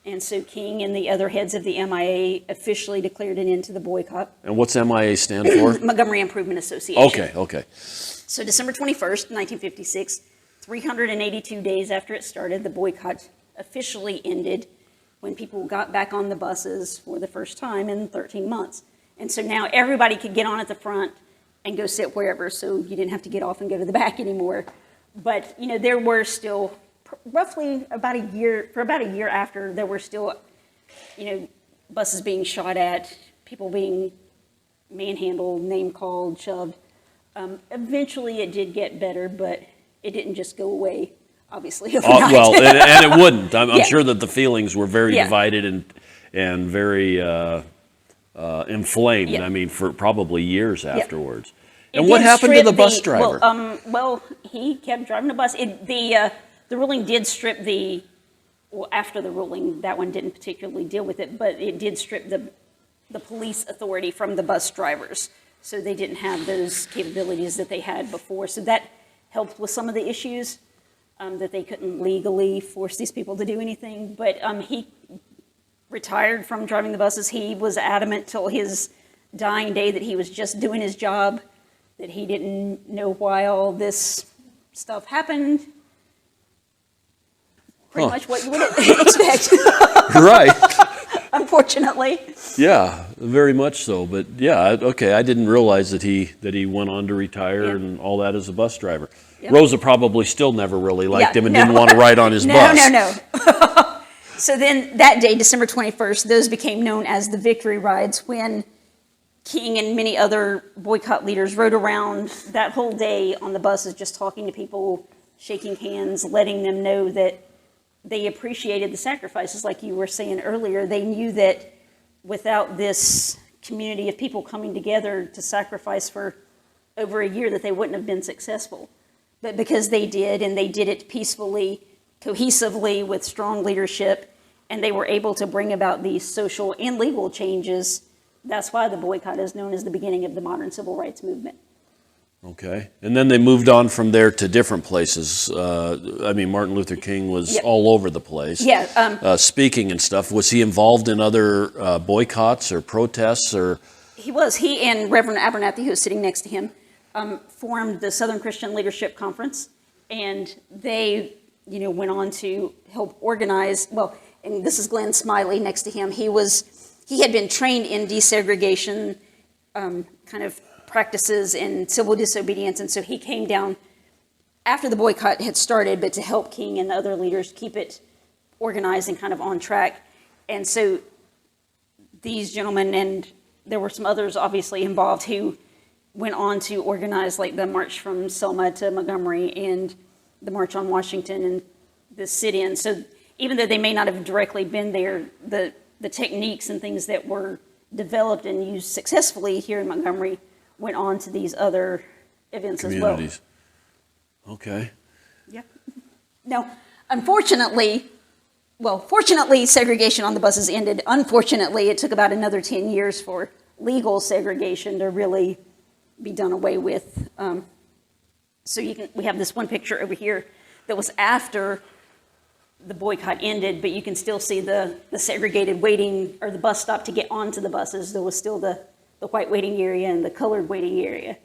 and so King and the other heads of the MIA officially declared an end to the boycott. And what's MIA stand for? Montgomery Improvement Association. Okay. So December 21st, 1956, 382 days after it started, the boycott officially ended when people got back on the buses for the first time in 13 months. And so now everybody could get on at the front and go sit wherever, so you didn't have to get off and go to the back anymore. But, there were still, roughly about a year after, there were still, buses being shot at, people being manhandled, name-called, shoved. Eventually it did get better, but it didn't just go away, obviously, overnight. Well, and it wouldn't. I'm Yeah. sure that the feelings were very Yeah. divided and very inflamed. Yeah. I mean, for probably years afterwards. It And what did happened to strip the bus driver? Well, he kept driving the bus. The ruling did strip after the ruling, that one didn't particularly deal with it, but it did strip the police authority from the bus drivers. So they didn't have those capabilities that they had before. So that helped with some of the issues, that they couldn't legally force these people to do anything. But he retired from driving the buses. He was adamant till his dying day that he was just doing his job, that he didn't know why all this stuff happened. Pretty much what you would expect, Right. unfortunately. Yeah, very much so. But yeah, okay, I didn't realize that he went on to retire Yeah. and all that as a bus driver. Yep. Rosa probably still never really liked Yeah, him and no. didn't want to ride on his bus. No. So then that day, December 21st, those became known as the victory rides, when King and many other boycott leaders rode around that whole day on the buses, just talking to people, shaking hands, letting them know that they appreciated the sacrifices. Like you were saying earlier, they knew that without this community of people coming together to sacrifice for over a year, that they wouldn't have been successful. But because they did, and they did it peacefully, cohesively, with strong leadership, and they were able to bring about these social and legal changes, that's why the boycott is known as the beginning of the modern civil rights movement. Okay. And then they moved on from there to different places. I mean, Martin Luther King was Yep. all over the place. Yeah, Speaking and stuff. Was he involved in other boycotts or protests or? he was. He and Reverend Abernathy, who was sitting next to him, formed the Southern Christian Leadership Conference, and they, went on to help organize. Well, and this is Glenn Smiley next to him. He had been trained in desegregation kind of practices and civil disobedience, and so he came down after the boycott had started, but to help King and the other leaders keep it organized and kind of on track. And so these gentlemen, and there were some others obviously involved, who went on to organize like the march from Selma to Montgomery and the march on Washington and the sit-in. So even though they may not have directly been there, the techniques and things that were developed and used successfully here in Montgomery went on to these other events as well. Communities. Okay. Yeah. No, unfortunately, well, fortunately, segregation on the buses ended. Unfortunately, it took about another 10 years for legal segregation to really be done away with. So we have this one picture over here that was after the boycott ended, but you can still see the segregated waiting, or the bus stop to get onto the buses. There was still the white waiting area and the colored waiting area.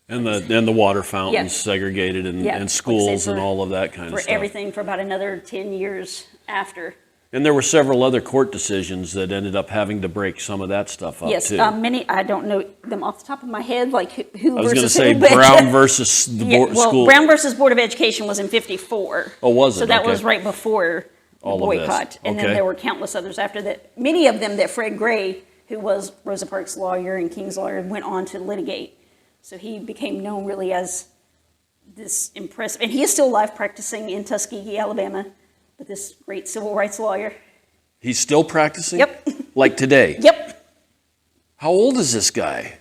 And the water fountains Yeah. segregated, and, Yeah, and like I schools said, and all of that kind of For stuff. everything for about another 10 years after. And there were several other court decisions that ended up having to break some of that stuff up Yes, too. many, I don't know them off the top of my head, like who I was going to versus say who, but- Brown versus the school. Brown versus Board of Education was in 54. Oh, was it? So that Okay. was right before the All of this. boycott. And Okay. then there were countless others after that. Many of them that Fred Gray, who was Rosa Parks' lawyer and King's lawyer, went on to litigate. So he became known really as this impressive, and he is still alive practicing in Tuskegee, Alabama, but this great civil rights lawyer. He's still practicing? Yep. Like today? Yep. How old is this guy?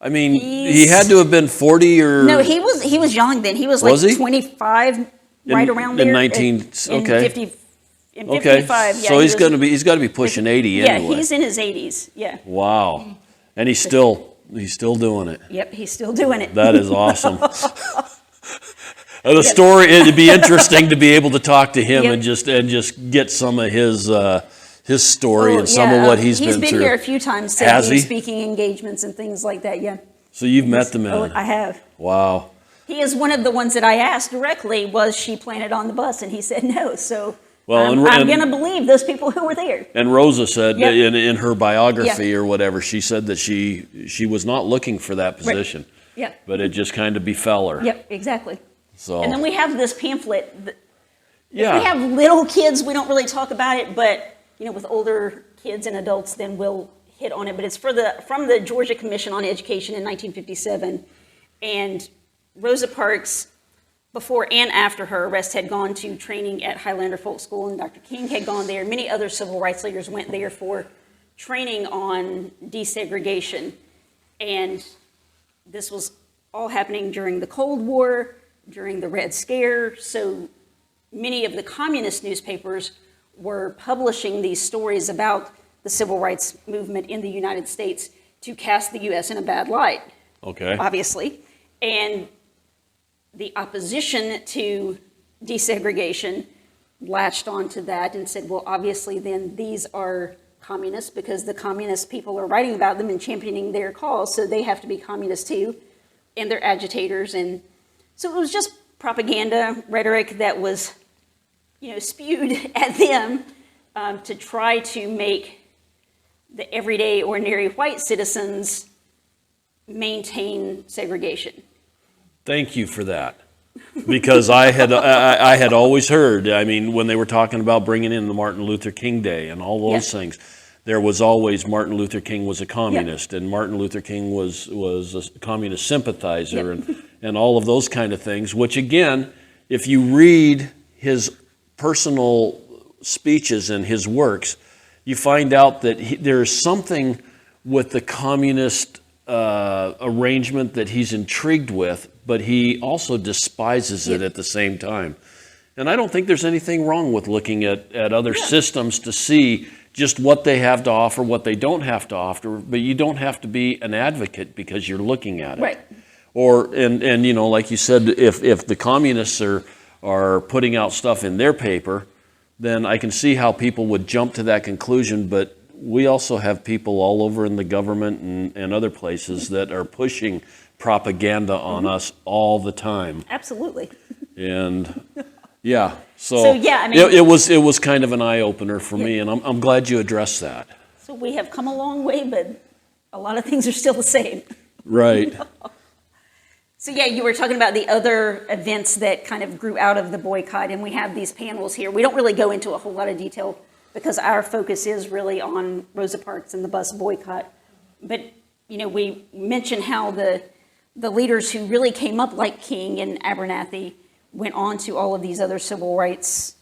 I mean, he He's- had to have been 40 or... No, he was young then. He was Was like he? 25, right around there. In 19... In okay. 50, in Okay. 55, yeah. So he he's was- going to be... He's got to be pushing 80 Yeah, anyway. he's in his 80s, yeah. Wow. And he's still doing it. Yep, he's still doing it. That is awesome. The story, it'd be interesting to be able to talk to him Yep. and just get some of his story Oh, and some yeah, of what he's been He's been through. here a few times, Has doing he? speaking engagements and things like that, yeah. So you've met the man. Oh, I have. Wow. He is one of the ones that I asked directly, was she planted on the bus? And he said no, so Well, I'm and- going to believe those people who were there. And Rosa said Yep. in her biography Yep. or whatever, she said that she was not looking for that position, Yep, but it just kind of befell her. yep, exactly. So And then we have this pamphlet. yeah, We have little kids, we don't really talk about it, but, with older kids and adults, then we'll hit on it. But it's from the Georgia Commission on Education in 1957. And Rosa Parks, before and after her arrest, had gone to training at Highlander Folk School, and Dr. King had gone there. Many other civil rights leaders went there for training on desegregation. And this was all happening during the Cold War, during the Red Scare. So many of the communist newspapers were publishing these stories about the civil rights movement in the United States to cast the U.S. in a bad light, okay, obviously. And the opposition to desegregation latched onto that and said, well, obviously then these are communists, because the communist people are writing about them and championing their cause, so they have to be communists too, and they're agitators. And so it was just propaganda rhetoric that was, spewed at them to try to make the everyday, ordinary white citizens maintain segregation. thank you for that, because I had always heard. I mean, when they were talking about bringing in the Martin Luther King Day and all those Yeah. things, there was always Martin Luther King was a communist, and Martin Luther King was a communist sympathizer, and all of those kind of things. Which again, if you read his personal speeches and his works, you find out that there is something with the communist arrangement that he's intrigued with, but he also despises it at the same time. And I don't think there's anything wrong with looking at other systems to see just what they have to offer, what they don't have to offer, but you don't have to be an advocate because you're looking at it. Right. Or, and like you said, if the communists are putting out stuff in their paper, then I can see how people would jump to that conclusion. But we also have people all over in the government and other places that are pushing propaganda on us all the time. Absolutely. And yeah, So, yeah, I mean- it was kind of an eye opener for me, and I'm glad you addressed that. So we have come a long way, but a lot of things are still the same. Right. So yeah, you were talking about the other events that kind of grew out of the boycott, and we have these panels here. We don't really go into a whole lot of detail because our focus is really on Rosa Parks and the bus boycott. But, we mentioned how the leaders who really came up like King and Abernathy went on to all of these other civil rights,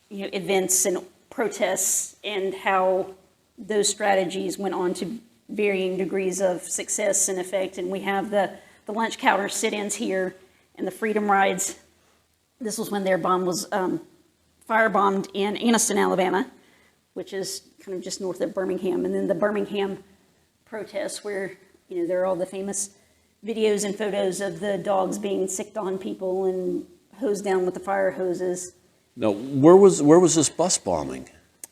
events and protests, and how those strategies went on to varying degrees of success and effect. And we have the the lunch counter sit-ins here and the freedom rides. This was when their bomb was firebombed in Anniston, Alabama, which is kind of just north of Birmingham. And then the Birmingham protests where, there are all the famous videos and photos of the dogs being sicked on people and hosed down with the fire hoses. Now, where was this bus bombing?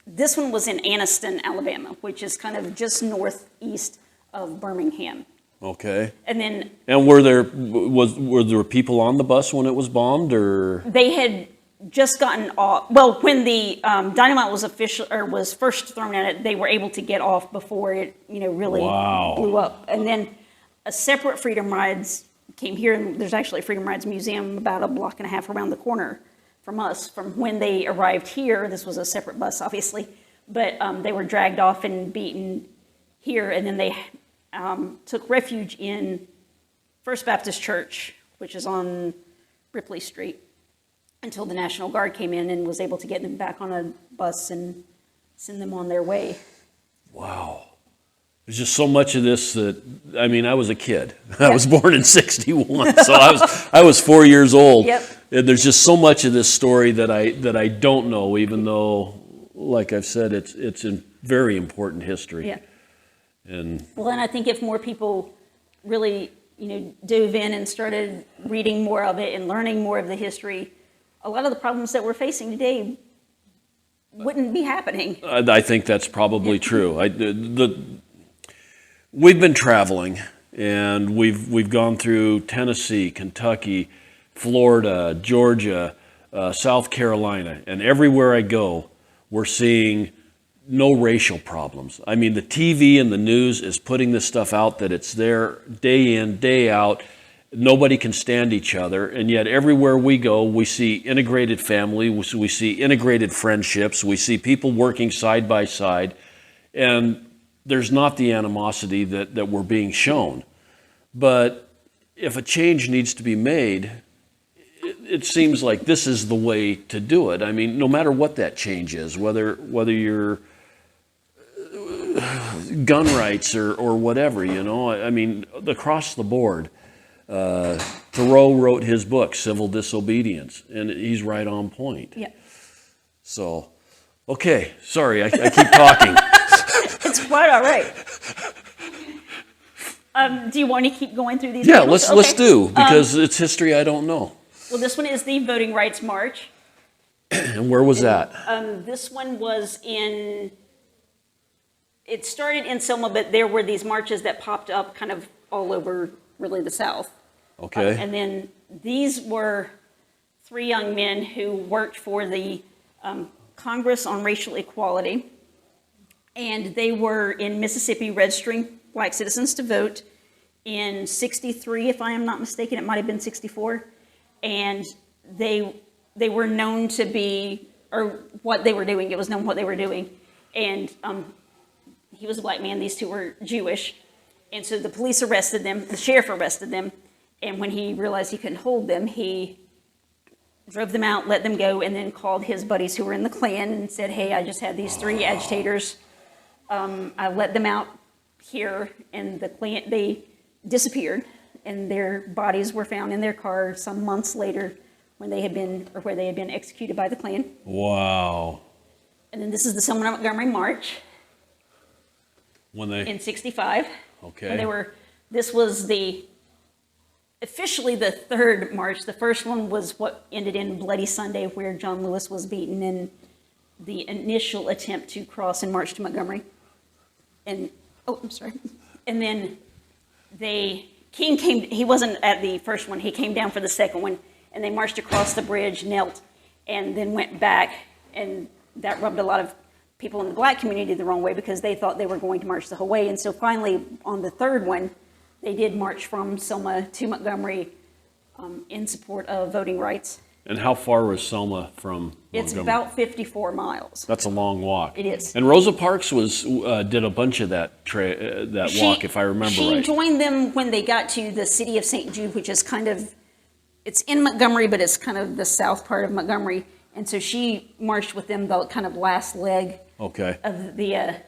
This one was in Anniston, Alabama, which is kind of just northeast of Birmingham. Okay. And were there people on the bus when it was bombed, or? They had just gotten off. Well, when the dynamite was first thrown at it, they were able to get off before it, really blew up. And then a separate Freedom Rides came here, and there's actually a Freedom Rides museum about a block and a half around the corner from us. From when they arrived here, this was a separate bus, obviously, but they were dragged off and beaten here, and then they took refuge in First Baptist Church, which is on Ripley Street, until the National Guard came in and was able to get them back on a bus and send them on their way. Wow. There's just so much of this that, I was a kid. I was born in 61, so I was 4 years old. Yep. And there's just so much of this story that I don't know, even though, like I've said, it's a very important history. Yeah. And I think if more people really, dove in and started reading more of it and learning more of the history, a lot of the problems that we're facing today wouldn't be happening. I think that's probably true. We've been traveling, and we've gone through Tennessee, Kentucky, Florida, Georgia, South Carolina, and everywhere I go, we're seeing no racial problems. The TV and the news is putting this stuff out that it's there day in, day out. Nobody can stand each other, and yet everywhere we go, we see integrated family, we see integrated friendships, we see people working side by side, and there's not the animosity that we're being shown. But if a change needs to be made, it seems like this is the way to do it. No matter what that change is, whether you're gun rights or whatever, across the board. Thoreau wrote his book, Civil Disobedience, and he's right on point. Yeah. So, okay, sorry, I keep talking. It's quite all right. Do you want to keep going through these? Yeah, tables? let's do, because it's history I don't know. Well, this one is the Voting Rights March. And where was that? This one was it started in Selma, but there were these marches that popped up kind of all over, really, the South. Okay. And then these were three young men who worked for the Congress on Racial Equality. And they were in Mississippi registering black citizens to vote in 63, if I am not mistaken. It might have been 64. And they were known to be, or what they were doing, it was known what they were doing. And he was a black man, these two were Jewish. And so the police arrested them, the sheriff arrested them, and when he realized he couldn't hold them, he drove them out, let them go, and then called his buddies who were in the Klan and said, hey, I just had these three agitators. I let them out here, and the Klan, they disappeared, and their bodies were found in their car some months later where they had been executed by the Klan. Wow. And then this is the Selma Montgomery March in 65. Okay. This was officially the third march. The first one was what ended in Bloody Sunday, where John Lewis was beaten in the initial attempt to cross and march to Montgomery. And then King came, he wasn't at the first one, he came down for the second one, and they marched across the bridge, knelt, and then went back, and that rubbed a lot of people in the black community the wrong way because they thought they were going to march the whole way. And so finally, on the third one, they did march from Selma to Montgomery in support of voting rights. And how far was Selma from Montgomery? It's about 54 miles. That's a long walk. It is. And Rosa Parks did a bunch of that walk, if I remember right. She joined them when they got to the city of St. Jude, which is it's in Montgomery, but it's kind of the south part of Montgomery. And so she marched with them the kind of last leg of the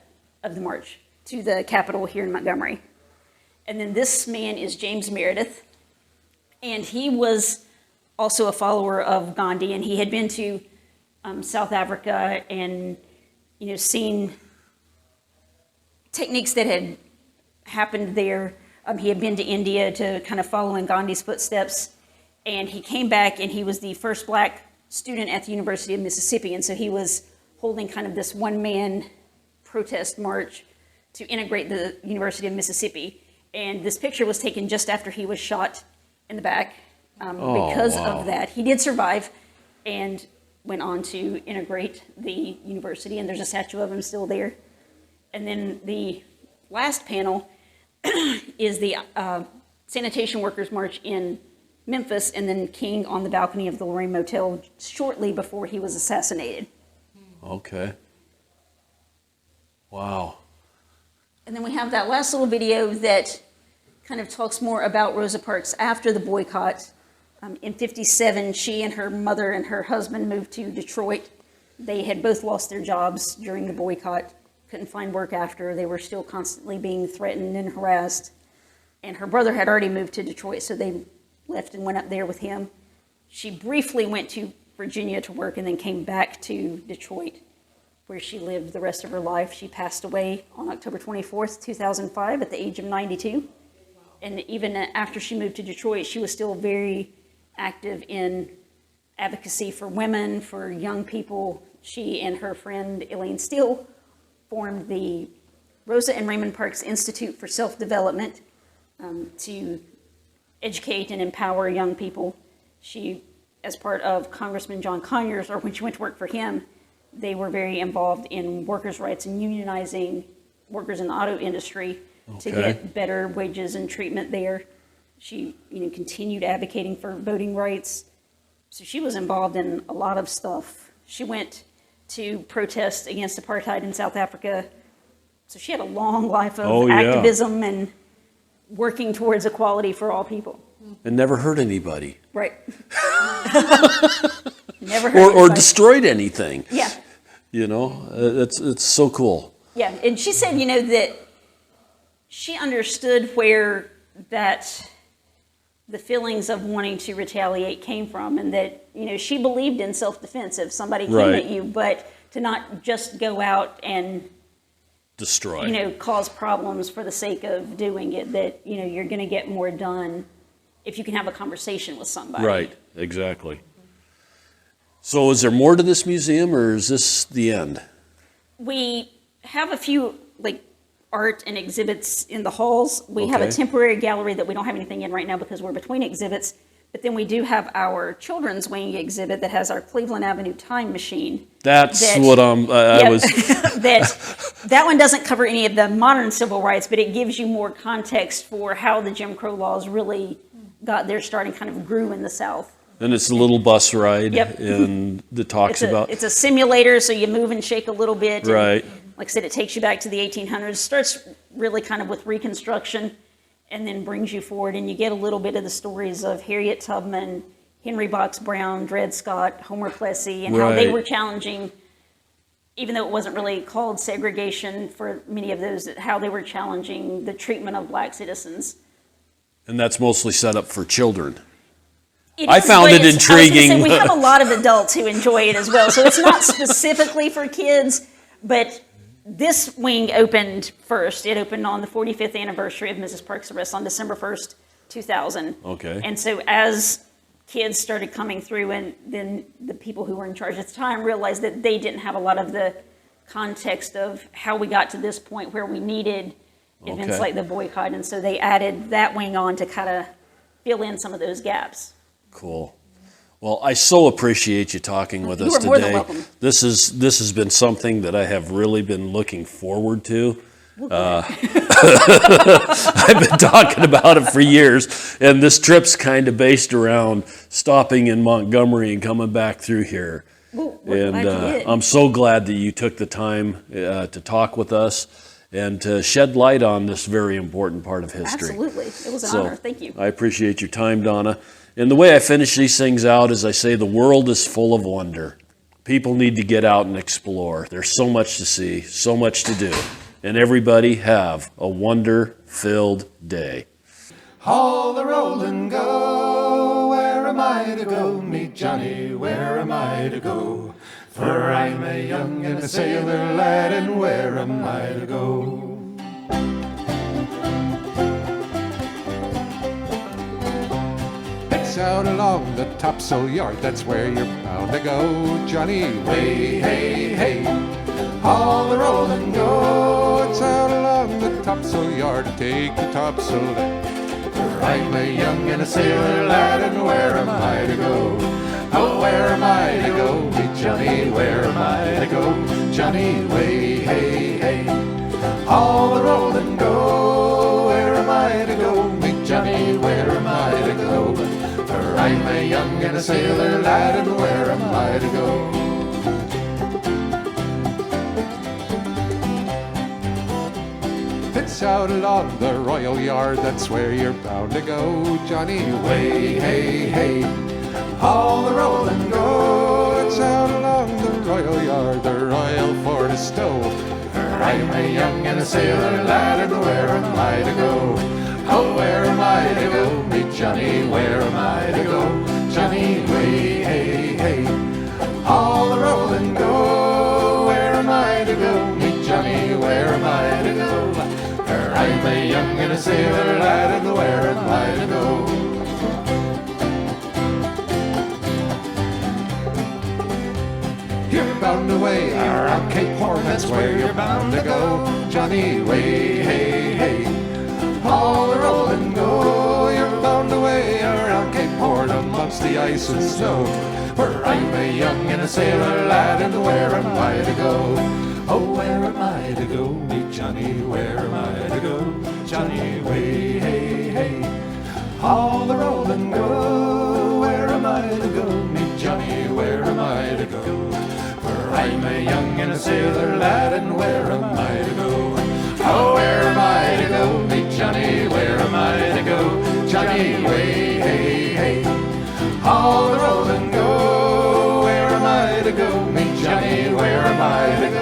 march to the Capitol here in Montgomery. And then this man is James Meredith, And he was also a follower of Gandhi, and he had been to South Africa and, seen techniques that had happened there. He had been to India to kind of follow in Gandhi's footsteps, and he came back, and he was the first black student at the University of Mississippi, and so he was holding kind of this one-man protest march to integrate the University of Mississippi. And this picture was taken just after he was shot in the back. Because of that, he did survive and went on to integrate the university, and there's a statue of him still there. And then the last panel is the sanitation workers march in Memphis, and then King on the balcony of the Loren Motel shortly before he was assassinated. Okay. Wow. And then we have that last little video that kind of talks more about Rosa Parks after the boycott. In '57, she and her mother and her husband moved to Detroit. They had both lost their jobs during the boycott, couldn't find work after. They were still constantly being threatened and harassed. And her brother had already moved to Detroit, so they left and went up there with him. She briefly went to Virginia to work and then came back to Detroit, where she lived the rest of her life. She passed away on October 24th, 2005 at the age of 92. And even after she moved to Detroit, she was still very active in advocacy for women, for young people. She and her friend Elaine Steele formed the Rosa and Raymond Parks Institute for Self-Development to educate and empower young people. She, as part of Congressman John Conyers, or when she went to work for him, they were very involved in workers' rights and unionizing workers in the auto industry to get better wages and treatment there. She, continued advocating for voting rights. So she was involved in a lot of stuff. She went to protest against apartheid in South Africa. So she had a long life of activism and working towards equality for all people. And never hurt anybody. Right. Never hurt or destroyed anything. Yeah. It's so cool. Yeah, and she said, that she understood where the feelings of wanting to retaliate came from, and that, she believed in self-defense if somebody came at you, but to not just go out and destroy, cause problems for the sake of doing it, that, you're going to get more done if you can have a conversation with somebody. Right, exactly. So is there more to this museum, or is this the end? We have a few, art and exhibits in the halls. We have a temporary gallery that we don't have anything in right now because we're between exhibits. But then we do have our children's wing exhibit that has our Cleveland Avenue time machine. That's what I was. that one doesn't cover any of the modern civil rights, but it gives you more context for how the Jim Crow laws really got their start and kind of grew in the South. And it's a little bus ride, Yep. and that talks about. It's a simulator, so you move and shake a little bit. Right. And, like I said, it takes you back to the 1800s. Starts really kind of with Reconstruction, and then brings you forward, and you get a little bit of the stories of Harriet Tubman, Henry Box Brown, Dred Scott, Homer Plessy, and how they were challenging, even though it wasn't really called segregation for many of those, how they were challenging the treatment of black citizens. And that's mostly set up for children. I found it intriguing. I was gonna say, we have a lot of adults who enjoy it as well, so it's not specifically for kids, but this wing opened first. It opened on the 45th anniversary of Mrs. Parks' arrest on December 1st, 2000. Okay. And so as kids started coming through, and then the people who were in charge at the time realized that they didn't have a lot of the context of how we got to this point where we needed events like the boycott, and so they added that wing on to kind of fill in some of those gaps. Cool. Well, I so appreciate you talking with us today. More than welcome. This has been something that I have really been looking forward to. I've been talking about it for years, and this trip's kind of based around stopping in Montgomery and coming back through here. And I'm so glad that you took the time to talk with us and to shed light on this very important part of history. Absolutely. It was an honor. Thank you. I appreciate your time, Donna. And the way I finish these things out is I say the world is full of wonder. People need to get out and explore. There's so much to see, so much to do. And everybody have a wonder-filled day. Haul the roll and go. am I to go? Me Johnny, where am I to go? For I'm a young and a sailor lad, and where am I to go? It's out along the topsail yard, that's where you're bound to go, Johnny. Way, hey, hey, haul the roll and go. It's out along the topsail yard to take the topsail. For I'm a young and a sailor lad, and where am I to go? Oh, where am I to go? Me Johnny, where am I to go? Johnny, way, hey, hey, haul the roll and go. Where am I to go? Me Johnny, where am I to go? For I'm a young and a sailor lad, and where am I to go? It's out along the royal yard, that's where you're bound to go, Johnny. Way, hey, hey, haul the roll and go. It's out along the royal yard, the royal fort is stow. For I'm a young and a sailor lad, and where am I to go? Oh, where am I to go? Me Johnny, where am I to go? Johnny, way, hey, hey, haul the roll and go. Where am I to go? Me Johnny, where am I to go? For I'm a young and a sailor lad, and where am I to go? You're bound away around Cape Horn, that's where you're bound to go, Johnny, way, hey, hey, haul the roll and go. You're bound away around Cape Horn amongst the ice and snow. For I'm a young and a sailor lad, and where am I to go? Oh, where am I to go? Me Johnny, where am I to go? Johnny, way, hey, hey, haul the roll and go. Where am I to go? Me Johnny, where am I to go? For I'm a young and a sailor lad, and where am I to go? Oh, where am I to go? Me Johnny, where am I to go? Johnny, way, hey, hey, haul the roll and go. Where am I to go? Me Johnny, where am I to go?